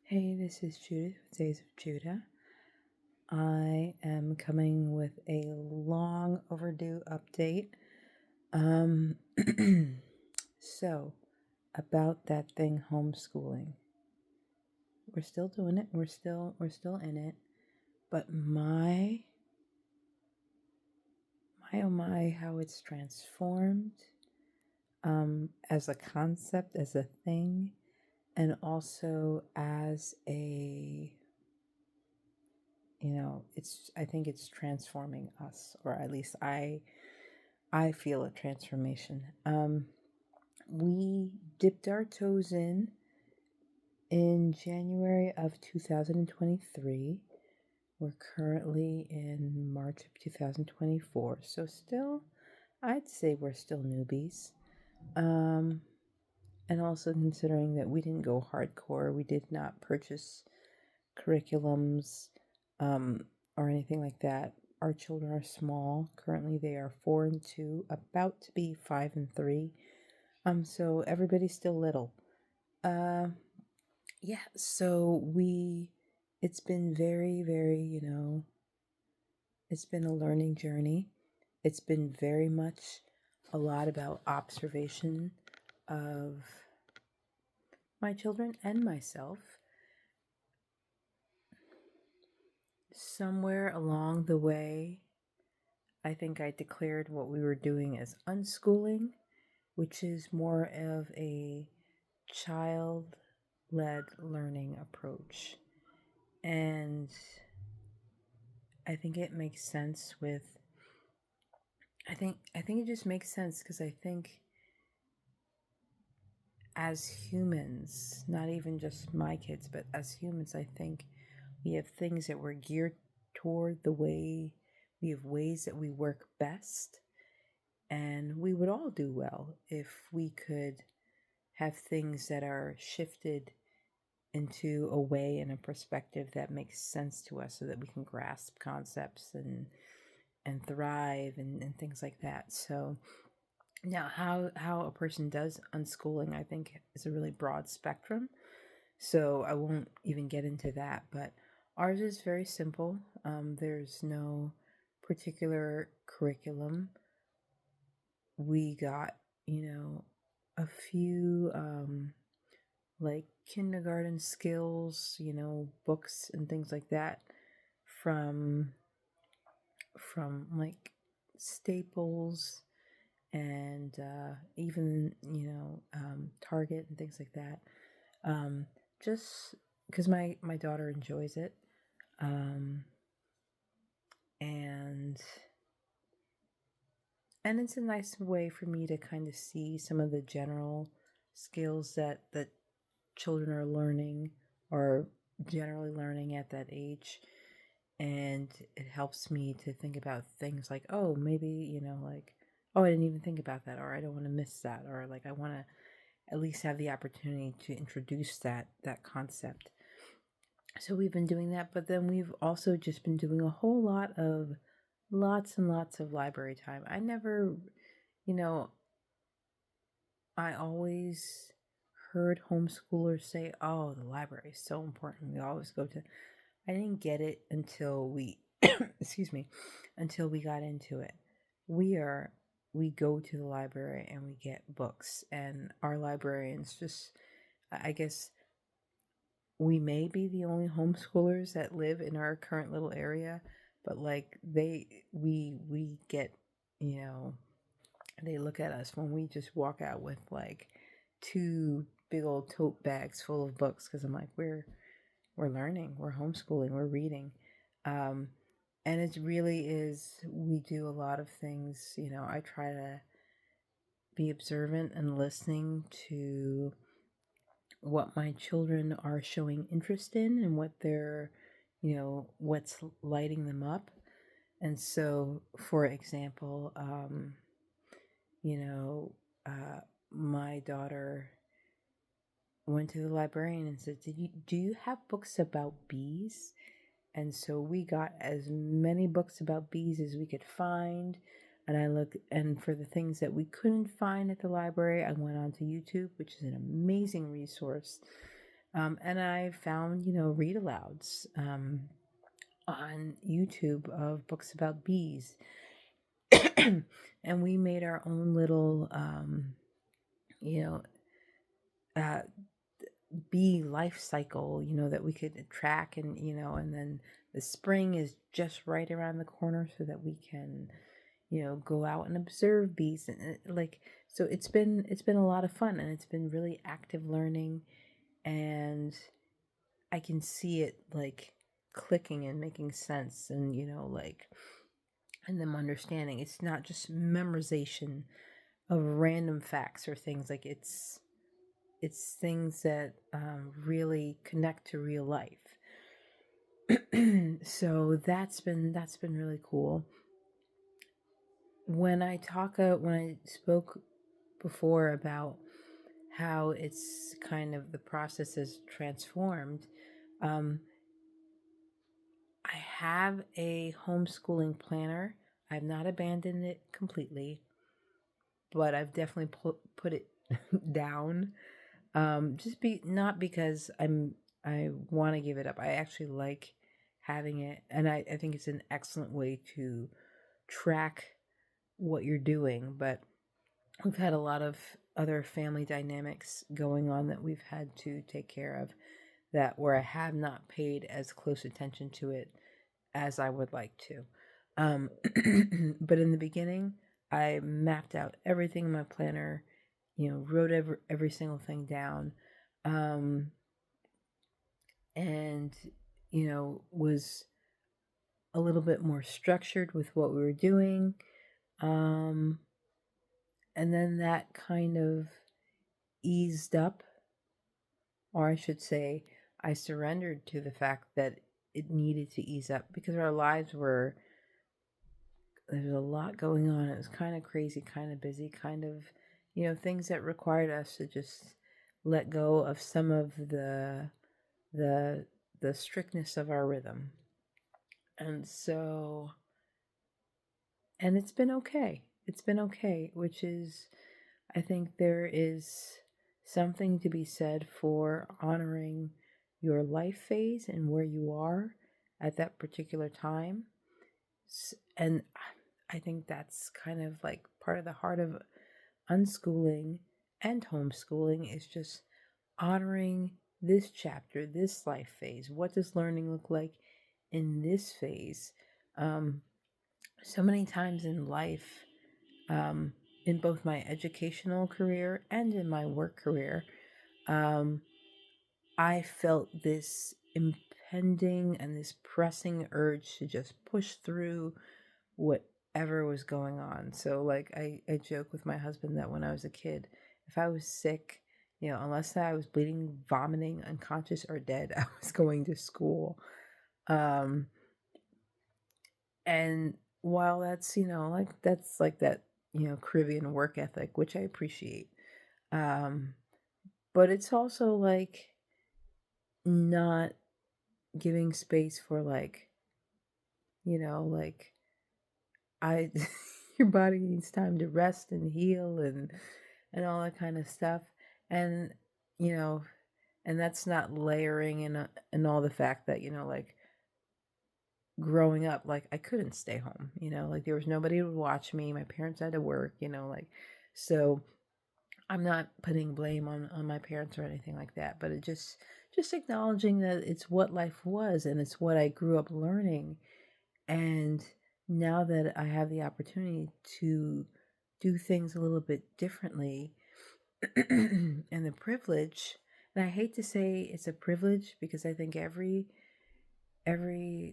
Hey, this is Judith with Days of Judah. I am coming with a long overdue update. Um, so about that thing, homeschooling. We're still doing it. We're still in it. But my oh my, how it's transformed as a concept, as a thing, and also as a I think it's transforming us, or at least I feel a transformation. We dipped our toes in January of 2023. We're currently in March of 2024, so still, I'd say we're still newbies. And also considering that we didn't go hardcore, we did not purchase curriculums or anything like that. Our children are small. Currently, they are 4 and 2, about to be 5 and 3. So everybody's still little. Yeah. So it's been very, very, it's been a learning journey. It's been very much a lot about observation of my children and myself. Somewhere along the way, I think I declared what we were doing as unschooling, which is more of a child-led learning approach. And I think it makes sense I think it just makes sense because I think as humans, not even just my kids, but as humans, I think we have things that we're geared toward we have ways that we work best. And we would all do well if we could have things that are shifted into a way and a perspective that makes sense to us so that we can grasp concepts and thrive and things like that. So now how a person does unschooling, I think, is a really broad spectrum. So I won't even get into that, but ours is very simple. There's no particular curriculum. We got, a few like kindergarten skills, books and things like that from like Staples and even Target and things like that. Just because my daughter enjoys it, and it's a nice way for me to kind of see some of the general skills that children are learning or generally learning at that age. And it helps me to think about things like, oh, maybe, like, oh, I didn't even think about that, or I don't want to miss that, or like I want to at least have the opportunity to introduce that concept. So we've been doing that, but then we've also just been doing a whole lot of lots and lots of library time. I never, I always heard homeschoolers say, oh, the library is so important. We always go to. I didn't get it until we, excuse me, until we got into it. We go to the library and we get books, and our librarians just, I guess, we may be the only homeschoolers that live in our current little area, but like we get, they look at us when we just walk out with like 2 big old tote bags full of books, because I'm like, we're learning, we're homeschooling, we're reading. And it really is, we do a lot of things. I try to be observant and listening to what my children are showing interest in and what they're, what's lighting them up. And so, for example, my daughter went to the librarian and said, do you have books about bees? And so we got as many books about bees as we could find. And for the things that we couldn't find at the library, I went on to YouTube, which is an amazing resource. And I found, read alouds on YouTube of books about bees. And we made our own little, you know, uh, bee life cycle, that we could track, and then the spring is just right around the corner so that we can, go out and observe bees, and so it's been a lot of fun, and it's been really active learning, and I can see it like clicking and making sense, and and them understanding. It's not just memorization of random facts or things. Like it's things that really connect to real life. So that's been really cool. When I spoke before about how it's kind of the process has transformed, um, I have a homeschooling planner. I've not abandoned it completely, but I've definitely put it down. Just be not because I want to give it up. I actually like having it, and I think it's an excellent way to track what you're doing. But we've had a lot of other family dynamics going on that we've had to take care of, that where I have not paid as close attention to it as I would like to. Um, but in the beginning, I mapped out everything in my planner, wrote every single thing down, um, and was a little bit more structured with what we were doing. Um, and then that kind of eased up, or I should say, I surrendered to the fact that it needed to ease up because our lives were, there's a lot going on. It was kind of crazy, kind of busy, kind of, things that required us to just let go of some of the the strictness of our rhythm. And so, and it's been okay. It's been okay, which is, I think there is something to be said for honoring your life phase and where you are at that particular time. And I think that's kind of like part of the heart of unschooling and homeschooling, is just honoring this chapter, this life phase. What does learning look like in this phase? Um, so many times in life, um, in both my educational career and in my work career, um, I felt this impending and this pressing urge to just push through whatever was going on. So, like, I joke with my husband that when I was a kid, if I was sick, unless I was bleeding, vomiting, unconscious, or dead, I was going to school. Um, and while that's, that's like that, Caribbean work ethic, which I appreciate. Um, but it's also like not giving space for like, like I your body needs time to rest and heal and all that kind of stuff. And you know, and that's not layering in all the fact that, like growing up, like I couldn't stay home, like there was nobody to watch me. My parents had to work, like so I'm not putting blame on my parents or anything like that, but it just acknowledging that it's what life was and it's what I grew up learning. And now that I have the opportunity to do things a little bit differently and the privilege, and I hate to say it's a privilege because I think every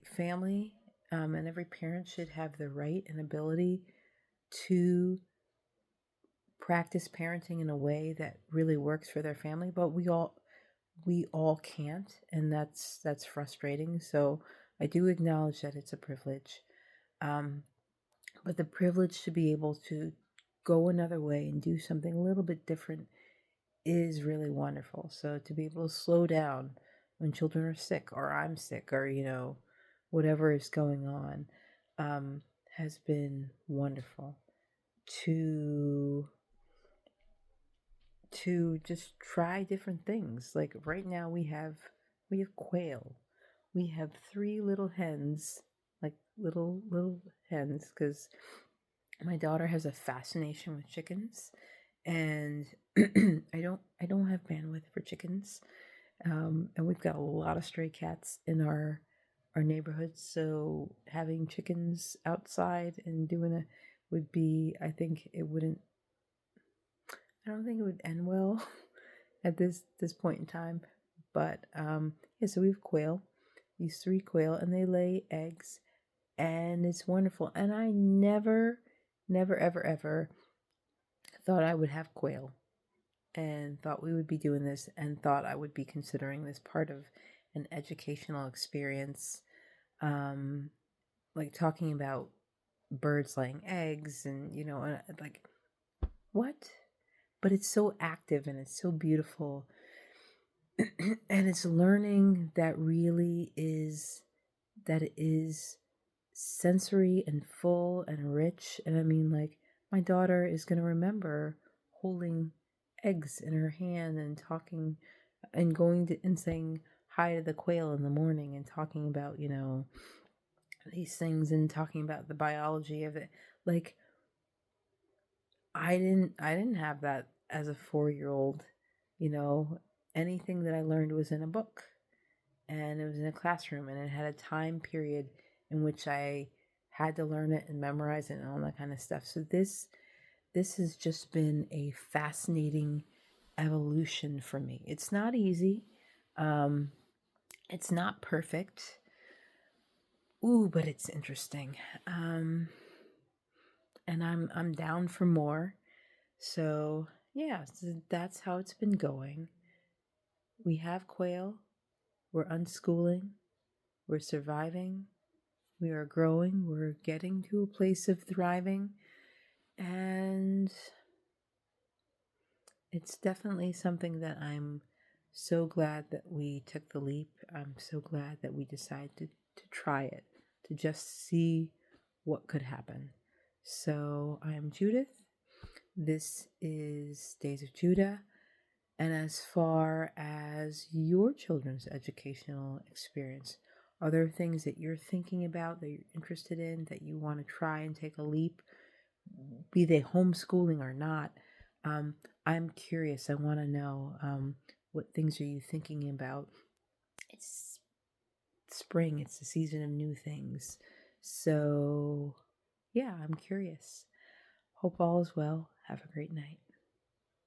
family and every parent should have the right and ability to practice parenting in a way that really works for their family, but we all can't, and that's frustrating. So I do acknowledge that it's a privilege, um, but the privilege to be able to go another way and do something a little bit different is really wonderful. So to be able to slow down when children are sick or I'm sick or whatever is going on, has been wonderful. To to just try different things. Like right now we have quail. We have three little hens, like little hens, because my daughter has a fascination with chickens, and I don't have bandwidth for chickens, and we've got a lot of stray cats in our neighborhood. So having chickens outside and doing it would be, I don't think it would end well at this point in time. But yeah, so we have quail, these three quail, and they lay eggs, and it's wonderful. And I never, ever, ever thought I would have quail, and thought we would be doing this, and thought I would be considering this part of an educational experience, um, like talking about birds laying eggs, and like what? But it's so active and it's so beautiful. And it's learning that it is sensory and full and rich. And I mean, like, my daughter is going to remember holding eggs in her hand and talking and going to and saying hi to the quail in the morning and talking about, these things and talking about the biology of it. Like, I didn't have that as a 4-year-old. You know, anything that I learned was in a book, and it was in a classroom, and it had a time period in which I had to learn it and memorize it and all that kind of stuff. So this has just been a fascinating evolution for me. It's not easy. Um, it's not perfect. Ooh, but it's interesting. And I'm down for more. So yeah, so that's how it's been going. We have quail. We're unschooling. We're surviving. We are growing. We're getting to a place of thriving. And it's definitely something that I'm so glad that we took the leap. I'm so glad that we decided to try it, to just see what could happen. So I'm Judith. This is Days of Judah. And as far as your children's educational experience, are there things that you're thinking about, that you're interested in, that you want to try and take a leap, be they homeschooling or not? I'm curious. I want to know, what things are you thinking about? It's spring. It's the season of new things. So, yeah, I'm curious. Hope all is well. Have a great night.